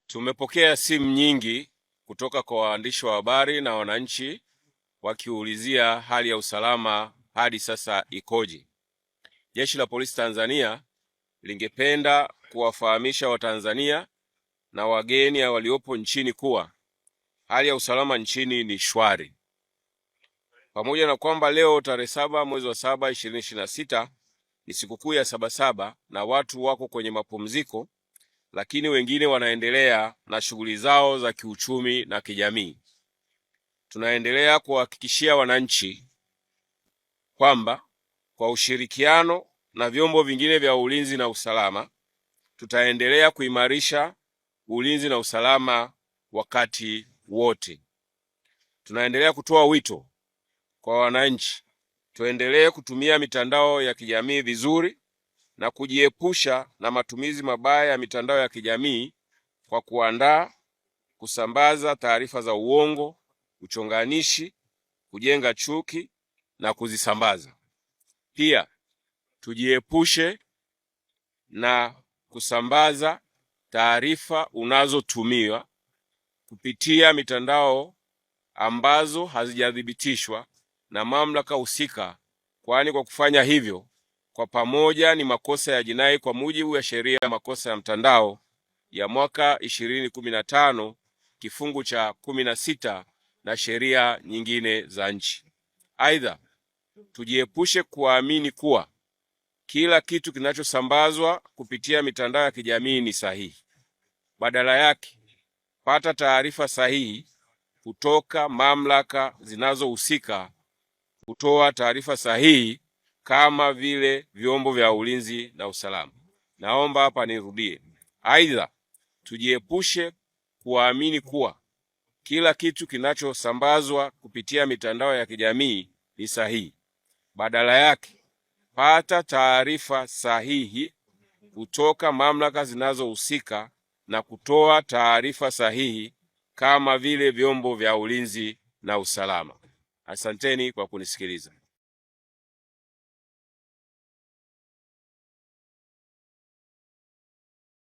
Tumepokea simu nyingi kutoka kwa waandishi wa habari na wananchi wakiulizia hali ya usalama hadi sasa ikoje. Jeshi la Polisi Tanzania lingependa kuwafahamisha Watanzania na wageni waliopo nchini kuwa hali ya usalama nchini ni shwari. Pamoja na kwamba leo tarehe 7 mwezi wa 7 2026 ni sikukuu ya Sabasaba na watu wako kwenye mapumziko, lakini wengine wanaendelea na shughuli zao za kiuchumi na kijamii. Tunaendelea kuhakikishia wananchi kwamba kwa ushirikiano na vyombo vingine vya ulinzi na usalama tutaendelea kuimarisha ulinzi na usalama wakati wote. Tunaendelea kutoa wito kwa wananchi tuendelee kutumia mitandao ya kijamii vizuri na kujiepusha na matumizi mabaya ya mitandao ya kijamii kwa kuandaa, kusambaza taarifa za uongo, uchonganishi, kujenga chuki na kuzisambaza. Pia tujiepushe na kusambaza taarifa unazotumiwa kupitia mitandao ambazo hazijathibitishwa na mamlaka husika, kwani kwa kufanya hivyo kwa pamoja ni makosa ya jinai kwa mujibu wa sheria ya makosa ya mtandao ya mwaka 2015 kifungu cha 16 na sheria nyingine za nchi. Aidha, tujiepushe kuamini kuwa kila kitu kinachosambazwa kupitia mitandao ya kijamii ni sahihi. Badala yake, pata taarifa sahihi kutoka mamlaka zinazohusika kutoa taarifa sahihi kama vile vyombo vya ulinzi na usalama. Naomba hapa nirudie. Aidha, tujiepushe kuamini kuwa kila kitu kinachosambazwa kupitia mitandao ya kijamii ni sahihi. Badala yake, pata taarifa sahihi kutoka mamlaka zinazohusika na kutoa taarifa sahihi kama vile vyombo vya ulinzi na usalama. Asanteni kwa kunisikiliza.